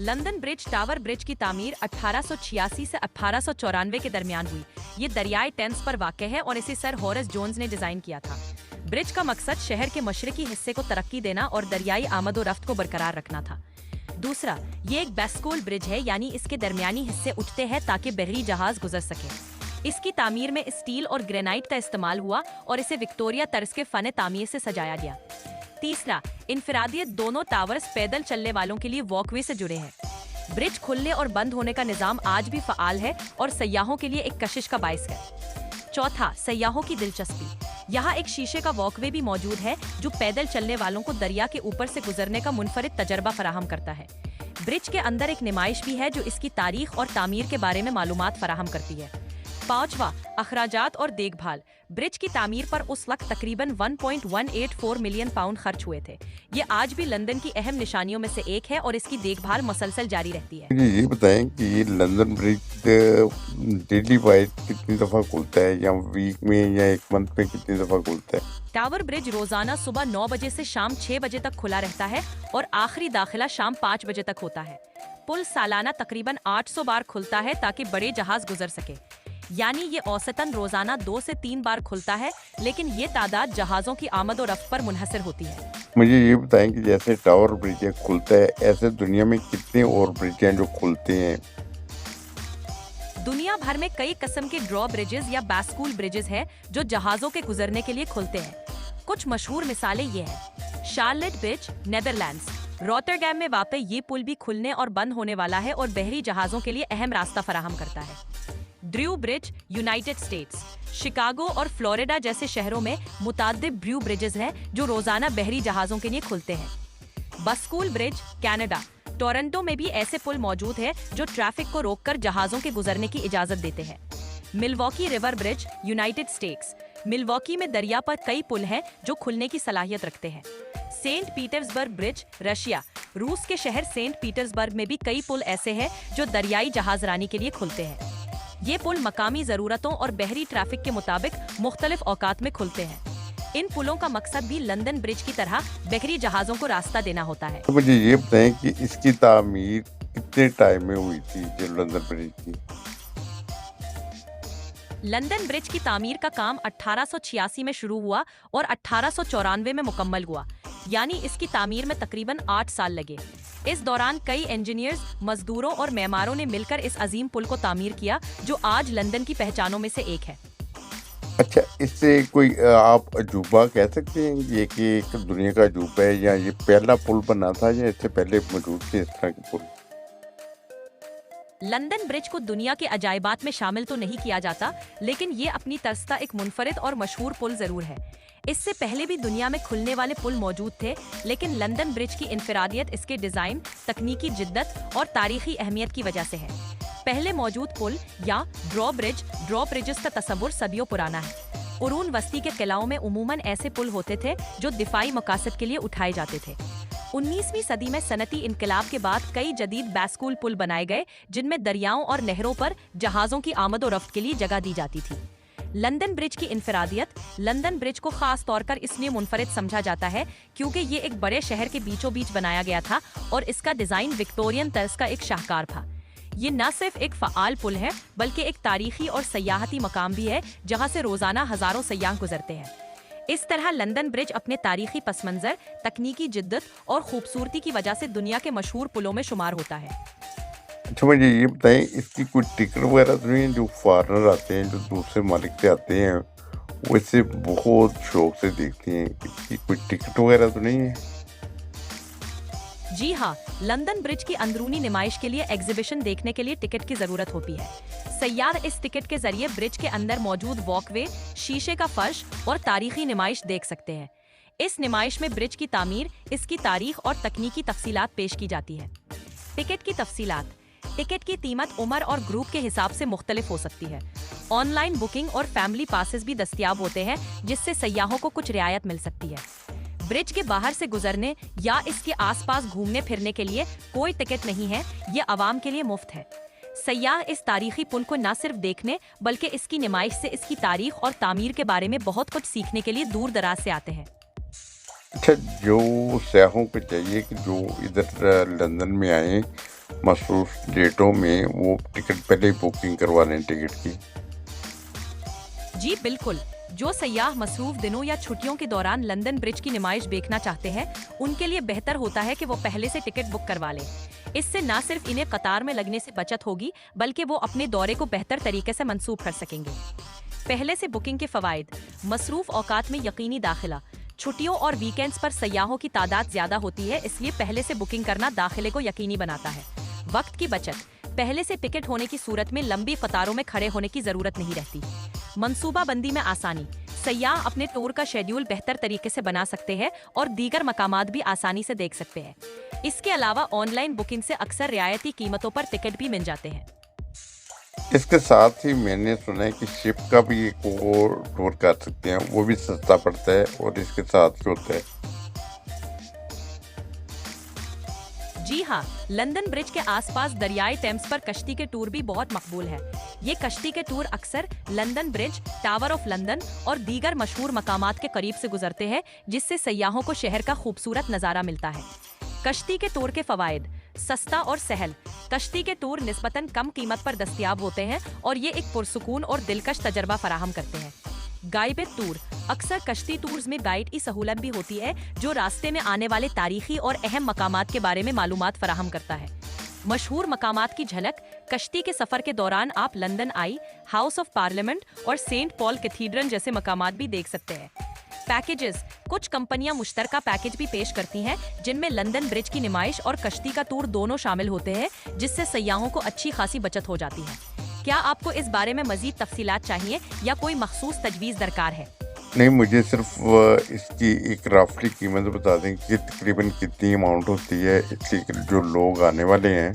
London bridge tower bridge की तामीर 1886 से 1894 के दरमियान हुई। ये दरियाई टेम्स पर वाक़ है और इसे सर हॉरेस जोन्स ने डिजाइन किया था। ब्रिज का मकसद शहर के मशरकी हिस्से को तरक्की देना और दरियाई आमदोरफ्त को बरकरार रखना था। दूसरा, ये एक बैस्कूल ब्रिज है, यानी इसके दरमियानी हिस्से उठते हैं ताकि बहरी जहाज गुजर सके। इसकी तामीर में स्टील और ग्रेनाइट का इस्तेमाल हुआ और इसे विक्टोरिया तर्ज के फन तामीर से सजाया गया। तीसरा, इनफरादियत, दोनों टावर्स पैदल चलने वालों के लिए वॉकवे से जुड़े हैं। ब्रिज खुलने और बंद होने का निजाम आज भी फ़आल है और सयाहों के लिए एक कशिश का बाइस है। चौथा, सयाहों की दिलचस्पी। यहाँ एक शीशे का वॉकवे भी मौजूद है जो पैदल चलने वालों को दरिया के ऊपर से गुजरने का मुनफरिद तजर्बा फराहम करता है। ब्रिज के अंदर एक नुमाइश भी है जो इसकी तारीख और तामीर के बारे में मालूमात फराहम करती है। पांचवा, अखराजात और देखभाल। ब्रिज की तामीर पर उस वक्त तकरीबन 1.184 मिलियन पाउंड खर्च हुए थे। ये आज भी लंदन की अहम निशानियों में से एक है और इसकी देखभाल मुसलसल जारी रहती है। मुझे ये बताएं कि ये लंदन ब्रिज डेली वाइज कितनी दफ़ा खुलता है, या वीक में या एक मंथ में कितनी दफ़ा खुलता है? टावर ब्रिज रोजाना सुबह 9 बजे से शाम 6 बजे तक खुला रहता है और आखिरी दाखिला शाम 5 बजे तक होता है। पुल सालाना तकरीबन 800 बार खुलता है ताकि बड़े जहाज गुजर सके, यानी ये औसतन रोजाना 2 से 3 बार खुलता है, लेकिन ये तादाद जहाज़ों की आमद और रफ्त पर मुनहसर होती है। मुझे ये बताएं कि जैसे टावर ब्रिज खुलता है, ऐसे दुनिया में कितने और ब्रिज हैं जो खुलते हैं? दुनिया भर में कई किस्म के ड्रॉ ब्रिजेस या बैस्कूल ब्रिजेस हैं जो जहाज़ों के गुजरने के लिए खुलते हैं। कुछ मशहूर मिसालें ये हैं। Charlotte bridge, Netherlands. रॉटरडैम में वाक़ ये पुल भी खुलने और बंद होने वाला है और बहरी जहाज़ों के लिए अहम रास्ता फराहम करता है। Drew bridge, United states. Chicago और फ्लोरिडा जैसे शहरों में मुताद्दिद ब्रू ब्रिजेस हैं जो रोजाना बहरी जहाज़ों के लिए खुलते हैं। बस्कूल ब्रिज, कनाडा। टोरंटो में भी ऐसे पुल मौजूद हैं जो ट्रैफिक को रोककर जहाज़ों के गुजरने की इजाज़त देते हैं। Milwaukee river bridge, United states. Milwaukee में दरिया पर कई पुल हैं जो खुलने की सलाहियत रखते हैं। Saint Petersburg bridge, Russia. रूस के शहर सेंट पीटर्सबर्ग में भी कई पुल ऐसे हैं जो दरियाई जहाजरानी के लिए खुलते हैं। ये पुल मकामी ज़रूरतों और बहरी ट्रैफिक के मुताबिक मुख्तलिफ औकात में खुलते हैं। इन पुलों का मकसद भी लंदन ब्रिज की तरह बहरी जहाज़ों को रास्ता देना होता है। तो मुझे ये बताएं कि इसकी तामीर कितने टाइम में हुई थी, जो लंदन ब्रिज की? लंदन ब्रिज की तामीर का काम 1886 में शुरू हुआ और 1894 में मुकम्मल हुआ, यानी इसकी तामीर में तकरीबन 8 साल लगे। इस दौरान कई इंजीनियर्स, मजदूरों और मेमारों ने मिलकर इस अजीम पुल को तामीर किया जो आज लंदन की पहचानों में से एक है। अच्छा, इससे कोई आप अजूबा कह सकते हैं ये कि एक दुनिया का अजूबा है, या ये पहला पुल बना था, या इससे पहले मौजूद थे इस तरह के पुल? लंदन ब्रिज को दुनिया के अजायबात में शामिल तो नहीं किया जाता, लेकिन ये अपनी तर्ज का एक मुनफरिद और मशहूर पुल जरूर है। इससे पहले भी दुनिया में खुलने वाले पुल मौजूद थे, लेकिन लंदन ब्रिज की इनफरादियत इसके डिजाइन, तकनीकी जिद्दत और तारीखी अहमियत की वजह से है। पहले मौजूद पुल या ड्रॉ ब्रिजेस का तस्वुर सदियों पुराना है। कुरून वस्ती के किलाओं में उमूमन ऐसे पुल होते थे जो दिफाई मकासद के लिए उठाए जाते थे। 19वीं सदी में सनती इनकलाब के बाद कई जदीद बैस्कूल पुल बनाए गए जिनमें दरियाओं और नहरों पर जहाज़ों की आमद और रफ्त के लिए जगह दी जाती थी। लंदन ब्रिज की इनफरादियत, लंदन ब्रिज को खास तौर पर इसलिए मुनफरिद समझा जाता है क्योंकि ये एक बड़े शहर के बीचों बीच बनाया गया था और इसका डिजाइन विक्टोरियन तर्ज का एक शाहकार था। ये न सिर्फ एक फ़आल पुल है बल्कि एक तारीखी और सयाहती मकाम भी है जहाँ से रोजाना हजारों सयाह गुजरते हैं। इस तरह लंदन ब्रिज अपने तारीखी पसमंजर, तकनीकी जिद्दत और खूबसूरती की वजह से दुनिया के मशहूर पुलों में शुमार होता है। अच्छा, मुझे ये बताएं इसकी कोई टिकट वगैरह तो नहीं है? जो फॉरेनर आते हैं, जो दूसरे मुल्क से आते हैं, वो इसे बहुत शौक से देखते हैं। इसकी कोई टिकट वगैरह तो नहीं है? जी हाँ, लंदन ब्रिज की अंदरूनी नुमाइश के लिए एग्जीबिशन देखने के लिए टिकट की जरूरत होती है। सयाह इस टिकट के जरिए ब्रिज के अंदर मौजूद वॉकवे, शीशे का फर्श और तारीखी नुमाइश देख सकते हैं। इस नुमाइश में ब्रिज की तामीर, इसकी तारीख और तकनीकी तफसीलात पेश की जाती है। टिकट की तफसीलात। टिकट की कीमत उम्र और ग्रुप के हिसाब से मुख्तलिफ हो सकती है। ऑनलाइन बुकिंग और फैमिली पासेस भी दस्तयाब होते हैं जिससे सयाहों को कुछ रियायत मिल सकती है। ब्रिज के बाहर से गुजरने या इसके आसपास घूमने फिरने के लिए कोई टिकट नहीं है, ये आवाम के लिए मुफ्त है। सयाह इस तारीखी पुल को न सिर्फ देखने बल्कि इसकी नुमाइश से इसकी तारीख और तामीर के बारे में बहुत कुछ सीखने के लिए दूर दराज से आते हैं। अच्छा, जो सयाहों को चाहिए कि जो इधर लंदन में आए मखसूस डेटों में वो टिकट पहले ही बुकिंग करवा लें टिकट की। जी बिल्कुल, जो सयाह मसरूफ दिनों या छुट्टियों के दौरान लंदन ब्रिज की नुमाइश देखना चाहते हैं, उनके लिए बेहतर होता है कि वो पहले से टिकट बुक करवा लें। इससे न सिर्फ इन्हें कतार में लगने से बचत होगी, बल्कि वो अपने दौरे को बेहतर तरीके से मंसूब कर सकेंगे। पहले से बुकिंग के फवायद: मसरूफ औकात में यकीनी दाखिला। छुट्टियों और वीकेंड्स पर सयाहों की तादाद ज्यादा होती है, इसलिए पहले से बुकिंग करना दाखिले को यकीनी बनाता है। वक्त की बचत: पहले से टिकट होने की सूरत में लंबी कतारों में खड़े होने की जरूरत नहीं रहती। मंसूबा बंदी में आसानी: सयाह अपने टूर का शेड्यूल बेहतर तरीके से बना सकते हैं और दीगर मकामात भी आसानी से देख सकते हैं। इसके अलावा ऑनलाइन बुकिंग से अक्सर रियायती कीमतों पर टिकट भी मिल जाते हैं। इसके साथ ही मैंने सुना है कि शिप का भी एक और टूर कर सकते हैं, वो भी सस्ता पड़ता है और इसके साथ भी होता है। जी हाँ, लंदन ब्रिज के आसपास दरियाई टेम्स पर कश्ती के टूर भी बहुत मकबूल है। ये कश्ती के टूर अक्सर London bridge, tower of London और दीगर मशहूर मकामात के करीब से गुजरते हैं, जिससे सयाहों को शहर का खूबसूरत नज़ारा मिलता है। कश्ती के टूर के फवायद: सस्ता और सहल। कश्ती के टूर निस्बतन कम कीमत पर दस्तयाब होते हैं और ये एक पुरसुकून और दिलकश तजर्बा फराहम करते हैं। गाइडेड टूर: अक्सर कश्ती टूर्स में गाइड की सहूलत भी होती है, जो रास्ते में आने वाले तारीखी और अहम मकामात के बारे में मालूमात फराहम करता है। मशहूर मकामात की झलक: कश्ती के सफर के दौरान आप London I, house of parliament और सेंट पॉल कैथीड्रल जैसे मकामात भी देख सकते हैं। पैकेजेस: कुछ कंपनियां मुश्तरका पैकेज भी पेश करती हैं, जिनमें लंदन ब्रिज की नुमाइश और कश्ती का टूर दोनों शामिल होते हैं, जिससे सयाहों को अच्छी खासी बचत हो जाती है। क्या आपको इस बारे में मजीद तफसीलात चाहिए या कोई मखसूस तजवीज़ दरकार है? नहीं, मुझे सिर्फ इसकी एक रफली कीमत बता दें कि तकरीबन कितनी अमाउंट होती है, इसलिए कि जो लोग आने वाले हैं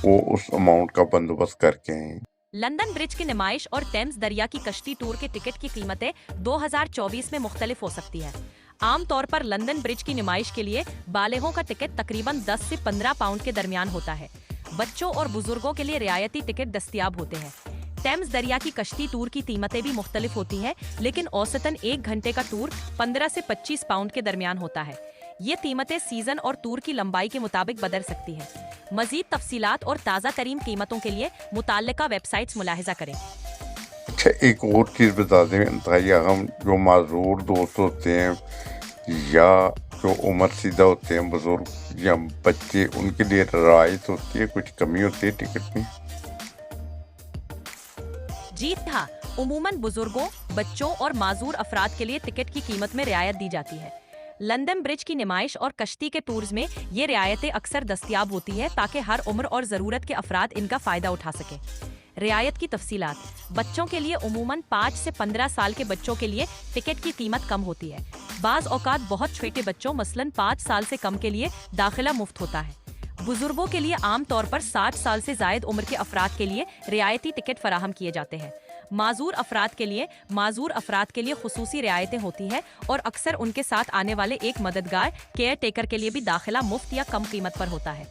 वो उस अमाउंट का बंदोबस्त करके आएं। लंदन ब्रिज की नुमाइश और टेम्स दरिया की कश्ती टूर के टिकट की कीमतें 2024 में मुख्तलिफ हो सकती है। आमतौर पर लंदन ब्रिज की नुमाइश के लिए बालिगों का टिकट तकरीबन 10 से 15 पाउंड के दरमियान होता है। बच्चों और बुजुर्गों के लिए रियायती टिकट दस्तयाब होते हैं। टेम्स दरिया की कश्ती टूर की कीमतें भी मुख्तलिफ होती हैं, लेकिन औसतन 1 घंटे का टूर 15 से 25 पाउंड के दरमियान होता है। ये कीमतें सीजन और टूर की लंबाई के मुताबिक बदल सकती हैं। मजीद तफसीलात और ताज़ा तरीन कीमतों के लिए मुताल्लिका वेबसाइट्स मुलाहिजा करें। अच्छा, एक और चीज़ बता दें इंतहाई अहम, जो माजूर दोस्त होते हैं या जो उम्र सीधा होते हैं, बुजुर्ग या बच्चे, उनके लिए रियायत होती है, कुछ कमी होती है टिकट में? जी हाँ, उमूमन बुजुर्गों, बच्चों और माजूर अफराद के लिए टिकट की कीमत में रियायत दी जाती है। लंदन ब्रिज की नुमाइश और कश्ती के टूर्स में ये रियायतें अक्सर दस्तयाब होती है, ताकि हर उम्र और ज़रूरत के अफराद इनका फ़ायदा उठा सकें। रियायत की तफसीलात: बच्चों के लिए उमूमन 5 से 15 साल के बच्चों के लिए टिकट की कीमत कम होती है। बाज़ औकात बहुत छोटे बच्चों मसलन 5 साल से कम के लिए दाखिला मुफ्त होता है। बुजुर्गों के लिए आम तौर पर 60 साल से जायद उम्र के अफराद के लिए रियायती टिकट फराहम किए जाते हैं। माजूर अफराद के लिए खुसूसी रियायतें होती हैं और अक्सर उनके साथ आने वाले एक मददगार केयर टेकर के लिए भी दाखिला मुफ्त या कम कीमत पर होता है।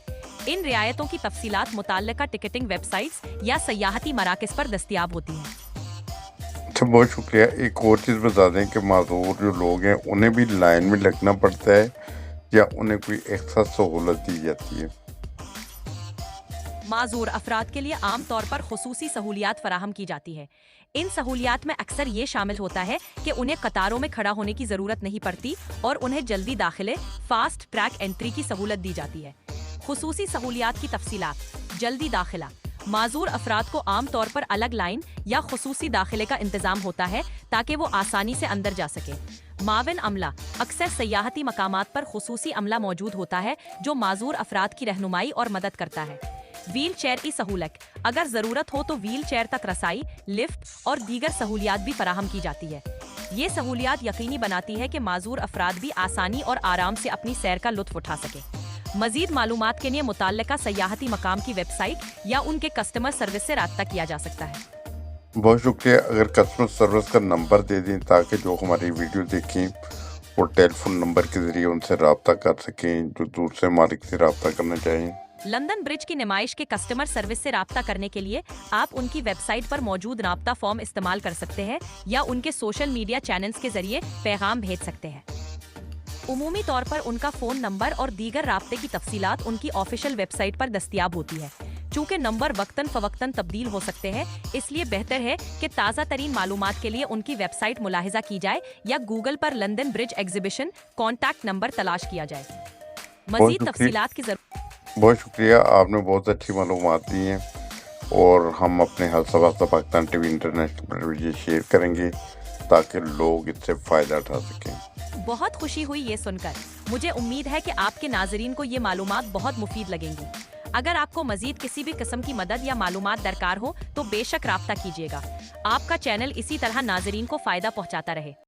इन रियायतों की तफसीलात मुताल्लिका टिकटिंग वेबसाइट्स या सयाहती मराकज़ पर दस्तयाब होती हैं। अच्छा, बहुत शुक्रिया। एक और चीज़ बता दें कि माजूर जो लोग हैं उन्हें भी लाइन में लगना पड़ता है या उन्हें कोई एक्स्ट्रा सहूलत दी जाती है? माजूर अफराद के लिए आम तौर पर खुसूसी सहूलियात फराहम की जाती है। इन सहूलियात में अक्सर ये शामिल होता है कि उन्हें कतारों में खड़ा होने की जरूरत नहीं पड़ती और उन्हें जल्दी दाखिले, फास्ट ट्रैक एंट्री की सहूलत दी जाती है। खुसूसी सहूलियात की तफसीलात: जल्दी दाखिला: माजूर अफराद को आम तौर पर अलग लाइन या खुसूसी दाखिले का इंतजाम होता है, ताकि वो आसानी से अंदर जा सके। माविन अमला: अक्सर सयाहती मकामात पर खुसूसी अमला मौजूद होता है, जो माजूर अफराद की रहनुमाई और मदद करता है। व्हील चेयर की सहूलत: अगर जरूरत हो तो व्हील चेयर तक रसाई, लिफ्ट और दीगर सहूलियात भी फराहम की जाती है। ये सहूलियात यकीनी बनाती है कि माजूर अफराद भी आसानी और आराम से अपनी सैर का लुत्फ उठा सके। मजीद मालूमात के लिए मुताल्लिका सयाहती मकाम की वेबसाइट या उनके कस्टमर सर्विस से राब्ता किया जा सकता है। बहुत शुक्रिया। अगर कस्टमर सर्विस का नंबर दे दें ताकि जो हमारी वीडियो देखें वो टेलीफोन नंबर के जरिए उनसे रब्ता कर सकें, जो दूसरे मालिक से रब्ता करना चाहें। लंदन ब्रिज की नुमाइश के कस्टमर सर्विस से राब्ता करने के लिए आप उनकी वेबसाइट पर मौजूद राब्ता फॉर्म इस्तेमाल कर सकते हैं या उनके सोशल मीडिया चैनल्स के जरिए पैगाम भेज सकते हैं। उमूमी तौर पर उनका फ़ोन नंबर और दीगर राब्ते की तफसीलात उनकी ऑफिशियल वेबसाइट पर दस्तियाब होती है। चूँकि नंबर वक्तन फ़वक्तन तब्दील हो सकते हैं, इसलिए बेहतर है कि ताज़ा तरीन मालूमात के लिए उनकी वेबसाइट मुलाहिजा की जाए या गूगल पर London bridge exhibition contact number तलाश किया जाए। मज़ीद तफसीलात की बहुत शुक्रिया, आपने बहुत अच्छी मालूमात दी हैं और हम अपने हर सवाल पाकिस्तान टीवी इंटरनेशनल पर भी ये शेयर करेंगे ताकि लोग इससे फ़ायदा उठा सकें। बहुत खुशी हुई ये सुनकर। मुझे उम्मीद है कि आपके नाजरीन को ये मालूमात बहुत मुफीद लगेंगी। अगर आपको मजीद किसी भी किस्म की मदद या मालूमात दरकार हो तो बेशक राब्ता कीजिएगा। आपका चैनल इसी तरह नाजरीन को फ़ायदा पहुँचाता रहे।